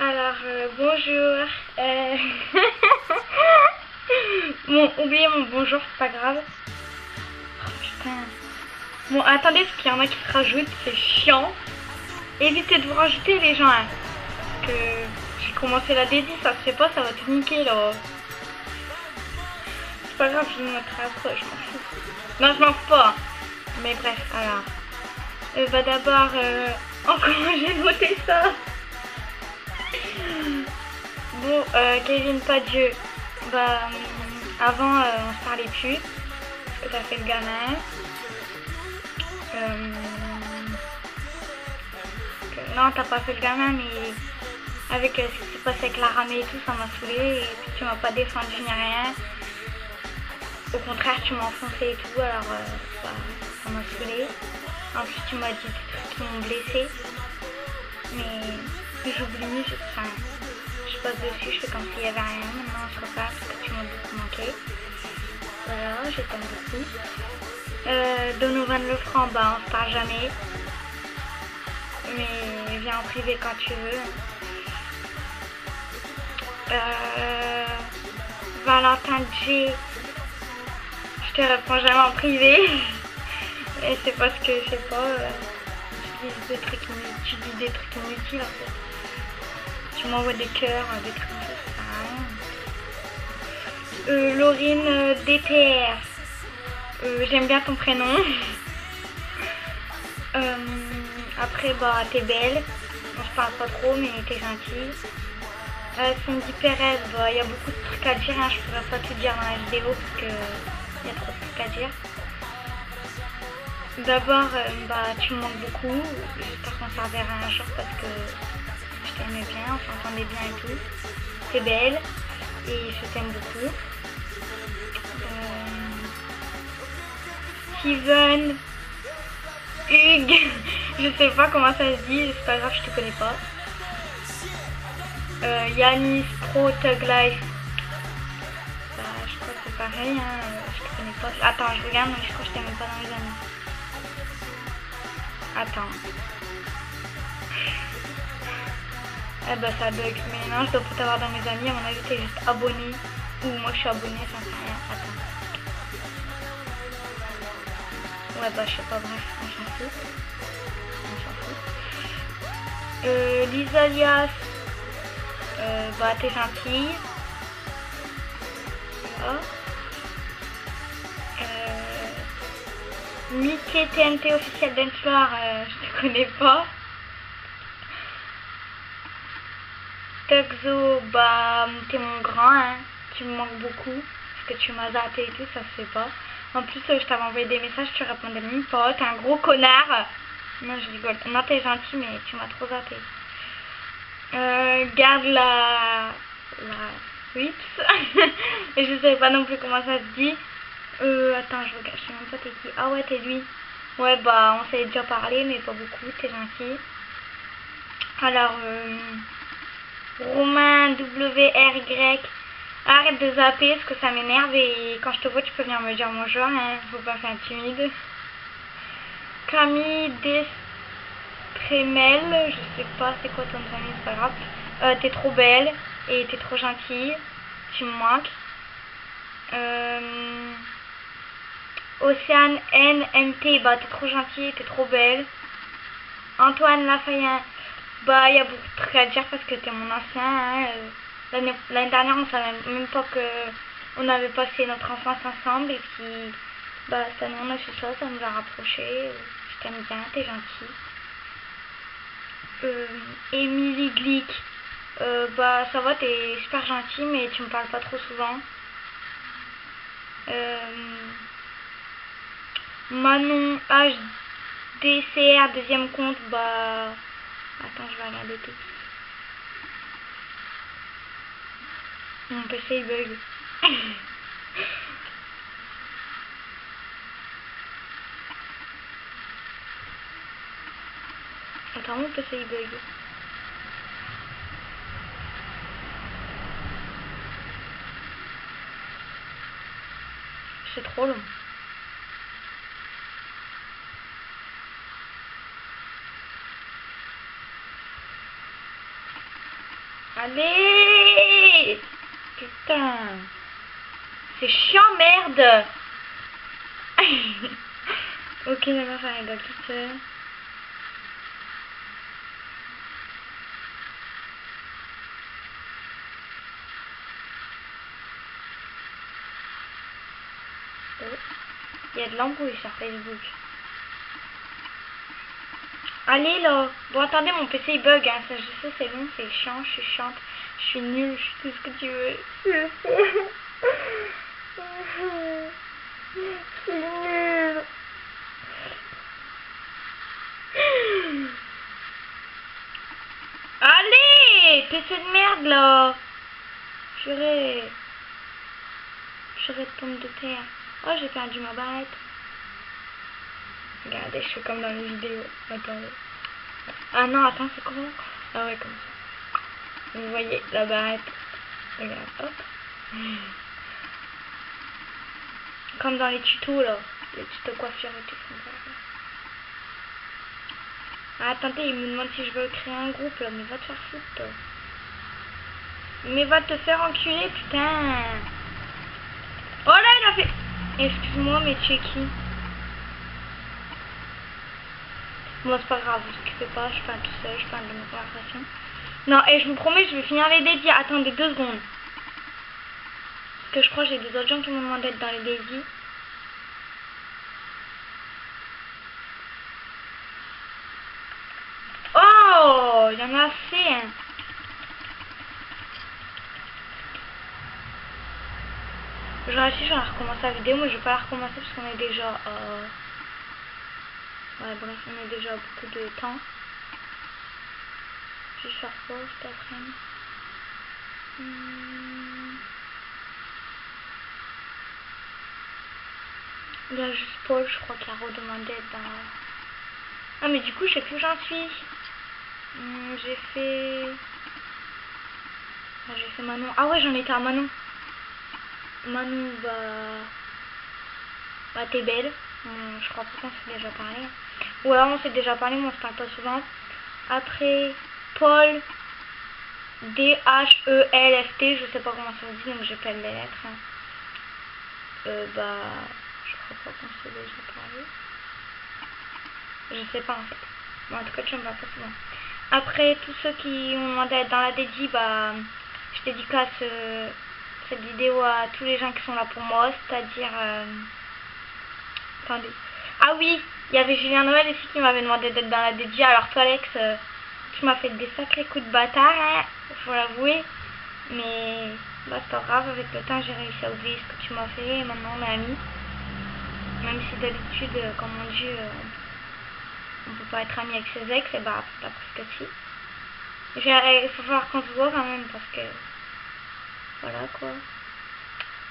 Alors, bonjour. Bon, oubliez mon bonjour, c'est pas grave. Oh, putain. Bon, attendez, parce qu'il y en a qui se rajoutent, c'est chiant. Évitez de vous rajouter les gens, hein. Parce que j'ai commencé la dédie, ça se fait pas, ça va tout niquer là. C'est pas grave, je vous montrerai après, je m'en fous. Non, je m'en fous pas. Mais bref, alors. Bah d'abord, comment j'ai noté ça? Bon, Kevin Padieu, bah avant on se parlait plus, parce que t'as fait le gamin. Non, t'as pas fait le gamin, mais avec ce qui s'est passé avec la ramée et tout, ça m'a saoulé, et puis tu m'as pas défendu ni rien. Au contraire, tu m'as enfoncé et tout, alors bah, ça m'a saoulé. En plus, tu m'as dit des trucs qui m'ont blessé, mais j'oublie, je passe dessus, je fais comme s'il y avait rien. Maintenant on se repasse parce que tu m'as beaucoup manqué. Voilà, je t'aime beaucoup. Donovan Lefranc, bah on se parle jamais. Mais viens en privé quand tu veux. Valentin G, je te réponds jamais en privé. Et c'est parce que je sais pas, tu dis des trucs inutiles en fait. Tu m'envoies des cœurs, des trucs comme ça, ça sert à rien. Laurine DTR. J'aime bien ton prénom. Après, bah, t'es belle. On se parle pas trop, mais t'es gentille. Cindy Perez, bah, y a beaucoup de trucs à dire. Hein. Je pourrais pas tout dire dans la vidéo parce que y a trop de trucs à dire. D'abord, bah, tu me manques beaucoup. J'espère qu'on se reverra un jour parce que je t'aimais bien, on s'entendait bien et tout. T'es belle et je t'aime beaucoup. Steven, Hugues, je sais pas comment ça se dit, c'est pas grave, je te connais pas. Yanis, Pro, Tug Life, bah, je crois que c'est pareil, hein, je te connais pas. Attends, je regarde, mais je crois que je t'aime pas dans les amis. Attends. Eh bah ça bug, mais non, je dois pas t'avoir dans mes amis, à mon avis t'es juste abonné, ou moi je suis abonné, ça fait rien, attends. Ouais bah je sais pas, bref, on s'en fout. Lisa Alias, bah t'es gentille. Voilà. Mickey TNT officiel Dancefloor, je te connais pas. Tuxo, bah t'es mon grand, hein. Tu me manques beaucoup, parce que tu m'as zappé et tout, ça se fait pas. En plus, je t'avais envoyé des messages, tu répondais même pas, t'es un gros connard. Non, je rigole. Non, t'es gentil, mais tu m'as trop zappé. Garde la Wips. Et je savais pas non plus comment ça se dit. Attends, je regarde, je sais même pas t'es qui. Ah ouais, t'es lui. Ouais, bah, on s'est déjà parlé, mais pas beaucoup, t'es gentil. Alors, Romain WRY. Arrête de zapper parce que ça m'énerve et quand je te vois tu peux venir me dire bonjour, hein, faut pas faire timide. Camille Destremel, je sais pas c'est quoi ton famille, c'est pas grave. T'es trop belle et t'es trop gentille, tu me manques. Océane NMT, bah t'es trop gentille, t'es trop belle. Antoine Lafayette, bah y a beaucoup de trucs à dire parce que t'es mon ancien, hein. L'année dernière, on savait même pas que on avait passé notre enfance ensemble et puis bah cette année on a fait ça, ça nous a rapprochés. Je t'aime bien, t'es gentille. Émilie Glick, bah ça va, t'es super gentille mais tu me parles pas trop souvent. Manon HDCR deuxième compte, bah attends, je vais regarder tout. Mon PC il bug. Attends, mon PC il bug. C'est trop long. Allez! Putain! C'est chiant, merde! Ok, la meuf elle rigole toute seule. Oh. Il y a de l'embrouille sur Facebook. Allez là! Bon attendez, mon PC il bug, hein. Ça, je sais, c'est long, c'est chiant, je suis chiante, je suis nulle, je suis tout ce que tu veux. Je sais. Je suis nulle. Allez! PC de merde là! Purée. Purée de pommes de terre. Oh, j'ai perdu ma barrette. Regardez, je fais comme dans les vidéos. Attendez. Ah non, attends, c'est comment? Ah ouais, comme ça. Vous voyez la barrette. Regarde, hop. Comme dans les tutos là. Les tutos coiffure et tout. Ah, attendez, il me demande si je veux créer un groupe là. Mais va te faire foutre, toi. Mais va te faire enculer, putain. Oh là, il a fait... Excuse-moi, mais tu es qui? Moi, c'est pas grave, vous occupez pas, je parle tout seul, je parle de ma conversation. Non, et je vous promets, je vais finir les dédits. Attendez 2 secondes. Parce que je crois que j'ai des autres gens qui m'ont demandé d'être dans les dédits. Oh, il y en a assez, hein. Je réussis, je vais recommencer la vidéo, mais je vais pas la recommencer parce qu'on est déjà... Ouais, bref, on est déjà beaucoup de temps. Je vais faire quoi cet après-midi? Il y a juste Paul, je crois, qui a redemandé d'être dans... Ah, mais du coup, je sais plus où j'en suis. J'ai fait... Ah, j'ai fait Manon. Ah ouais, j'en étais à Manon. Manon, bah t'es belle. Je crois pas qu'on s'est déjà parlé. Ou alors on s'est déjà parlé, mais on se parle pas souvent. Après, Paul, D-H-E-L-S-T, je sais pas comment ça se dit, donc j'ai pas les lettres. Bah, je crois pas qu'on s'est déjà parlé. Je sais pas en fait. Bon, en tout cas, tu me parles pas souvent. Après, tous ceux qui ont demandé d'être dans la dédie, bah, je dédicace cette vidéo à tous les gens qui sont là pour moi, c'est-à-dire... Attendez. Ah oui, il y avait Julien Noël aussi qui m'avait demandé d'être dans la dédie. Alors toi, Alex, tu m'as fait des sacrés coups de bâtard, hein, faut l'avouer. Mais bah, c'est pas grave, avec le temps, j'ai réussi à oublier ce que tu m'as fait et maintenant on est amis. Même si d'habitude, comme on dit, on peut pas être amis avec ses ex, et bah d'après ce que si. Il faut falloir qu'on se voit quand même parce que... Voilà quoi. De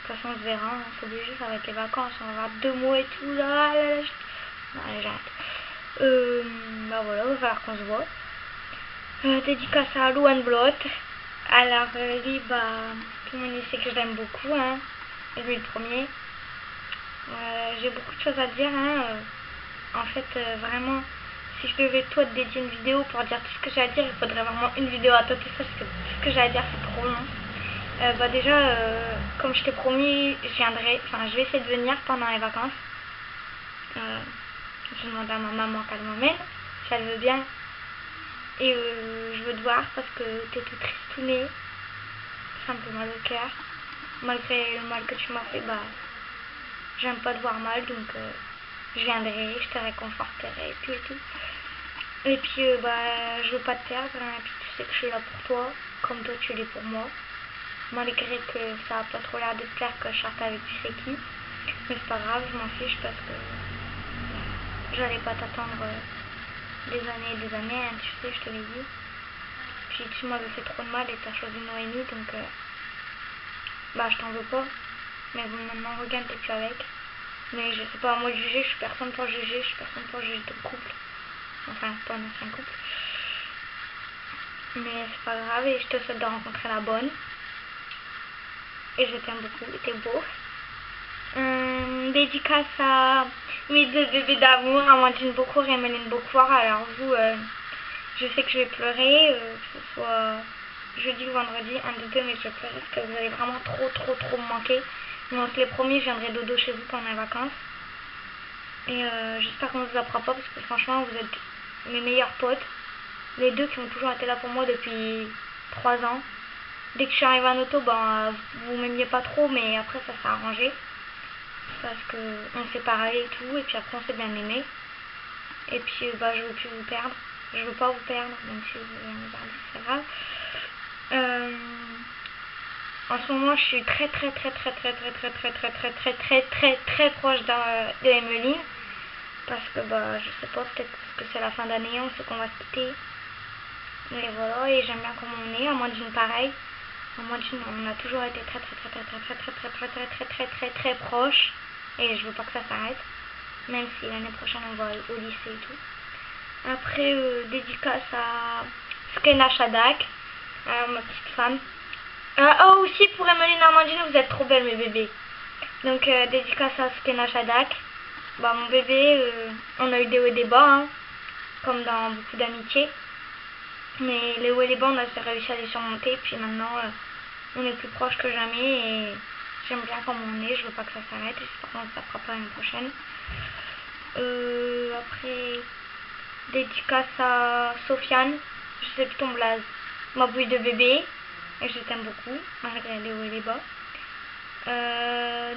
toute façon, on se verra, hein, c'est obligé, ça va être les vacances, on va avoir 2 mots et tout là. Non, allez, j'arrête. Bah voilà, il va falloir qu'on se voit. Dédicace à Louane Blot. Alors, lui, bah, tout le monde sait que je l'aime beaucoup, hein. Et lui, le premier. J'ai beaucoup de choses à dire, hein. En fait, vraiment, si je devais toi te dédier une vidéo pour dire tout ce que j'ai à dire, il faudrait vraiment une vidéo à toi tout ça, parce que tout ce que j'ai à dire, c'est trop long. Bah déjà, comme je t'ai promis, je vais essayer de venir pendant les vacances. Je demande à ma maman qu'elle m'emmène, si elle veut bien. Et je veux te voir parce que t'es tout tristouné. Ça me fait mal au cœur. Malgré le mal que tu m'as fait, bah, j'aime pas te voir mal, donc je viendrai, je te réconforterai et tout et tout. Et puis, bah, je veux pas te perdre, hein, et puis tu sais que je suis là pour toi, comme toi tu l'es pour moi. Malgré que ça a pas trop l'air de te plaire que je sorte avec tu sais qui. Mais c'est pas grave, je m'en fiche parce que j'allais pas t'attendre des années et des années, hein, tu sais, je te l'ai dit. Puis tu m'avais fait trop de mal et t'as choisi Noémie, donc bah je t'en veux pas. Mais bon, maintenant regarde, t'es plus avec. Mais je sais pas à moi de juger, je suis personne pour juger, je suis personne pour juger ton couple. Enfin, pas un ancien couple. Mais c'est pas grave et je te souhaite de rencontrer la bonne. Et je t'aime beaucoup, t'es beau. Dédicace à mes 2 bébés d'amour, Amandine Beaucourt et Méline Beaucourt. Alors vous, je sais que je vais pleurer, que ce soit jeudi ou vendredi, un des deux, mais je préfère parce que vous allez vraiment trop me manquer. Mais on se l'est promis, je viendrai dodo chez vous pendant les vacances. Et j'espère qu'on ne vous apprend pas parce que franchement vous êtes mes meilleurs potes. Les deux qui ont toujours été là pour moi depuis 3 ans. Dès que je suis arrivée en auto, ben, vous m'aimiez pas trop, mais après ça s'est arrangé. Parce qu'on s'est parlé et tout, et puis après on s'est bien aimé. Et puis bah, je veux plus vous perdre. Je veux pas vous perdre, même si vous voulez me perdre, c'est grave. En ce moment je suis très proche d'Emeline. Parce que bah je sais pas, peut-être parce que c'est la fin d'année, on sait qu'on va se quitter. Mais voilà, et j'aime bien comment on est, Amandine pareil. Amandine, on a toujours été très proches. Et je veux pas que ça s'arrête. Même si l'année prochaine on va au lycée et tout. Après, dédicace à Skena Shadak, ma petite femme. Oh, aussi pour Emeline et Amandine, vous êtes trop belles mes bébés. Donc dédicace à Skena Shadak. Bah mon bébé, on a eu des hauts et des bas, hein, comme dans beaucoup d'amitiés. Mais les hauts et les bas, on a réussi à les surmonter. Puis maintenant, on est plus proches que jamais. Et j'aime bien comme on est. Je veux pas que ça s'arrête. J'espère qu'on ne s'appara pas l'année prochaine. Après, dédicace à Sofiane. Je sais plus ton blaze. Ma bouille de bébé. Et je t'aime beaucoup, malgré les hauts et les bas.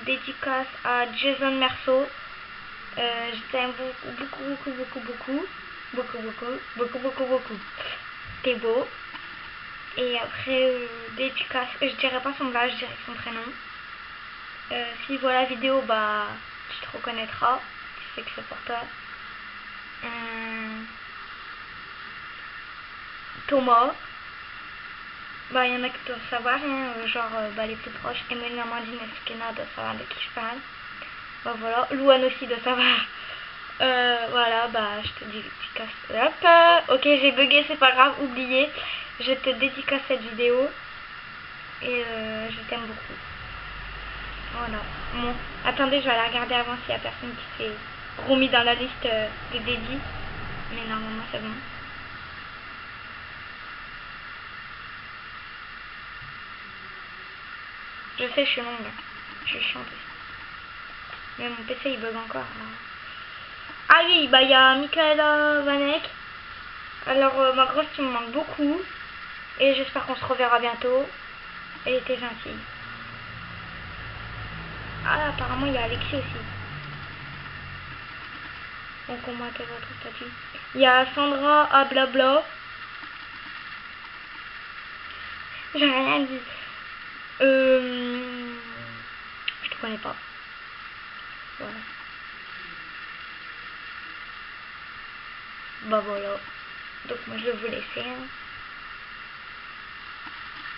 Dédicace à Jason Merceau. Je t'aime beaucoup. T'es beau. Et après, dédicace, je dirais pas son blaze, je dirais son prénom. S'il voit la vidéo, bah, tu te reconnaîtras. Tu sais que c'est pour toi. Thomas. Bah, il y en a qui doivent savoir, hein, genre bah, les plus proches. Emeline, Amandine et Skena doivent savoir de qui je parle. Bah voilà, Louane aussi doit savoir. Voilà, bah je te dédicace. Hop, ok, j'ai bugué, c'est pas grave, oublié. Je te dédicace cette vidéo. Et je t'aime beaucoup. Voilà. Bon, attendez, je vais aller regarder avant s'il y a personne qui s'est remis dans la liste des dédits. Mais normalement, c'est bon. Je sais, je suis longue. Je suis chiante aussi. Mais mon PC il bug encore. Ah oui, bah il y a Michaela Vanek. Alors ma grosse qui me manque beaucoup. Et j'espère qu'on se reverra bientôt. Elle était gentille. Ah apparemment il y a Alexis aussi. Donc on voit quel autre statut. Il y a Sandra à blabla. J'ai rien dit. Je te connais pas. Voilà. Bah voilà. Donc moi je vais vous laisser. Hein.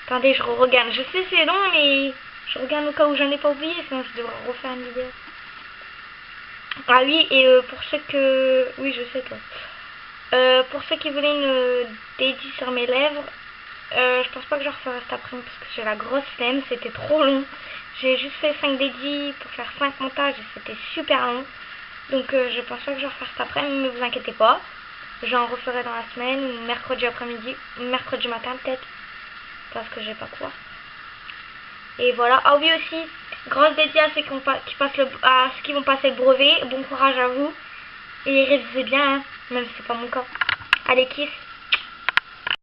Attendez, je regarde. Je sais c'est long mais je regarde au cas où j'en ai pas oublié, sinon je devrais refaire une vidéo. Ah oui, et pour ceux que... Oui, je sais toi. Pour ceux qui voulaient une dédie sur mes lèvres, je pense pas que je referai cet après-midi parce que j'ai la grosse flemme, c'était trop long. J'ai juste fait 5 dédis pour faire 5 montages et c'était super long. Donc je pense pas que je referai cet après-midi, mais vous inquiétez pas. J'en referai dans la semaine, ou mercredi après-midi, ou mercredi matin peut-être. Parce que j'ai pas quoi. Et voilà. Ah oui aussi, grosse dédiée à ceux qui vont passer le brevet. Bon courage à vous. Et révisez bien, hein, même si c'est pas mon cas. Allez, kiss.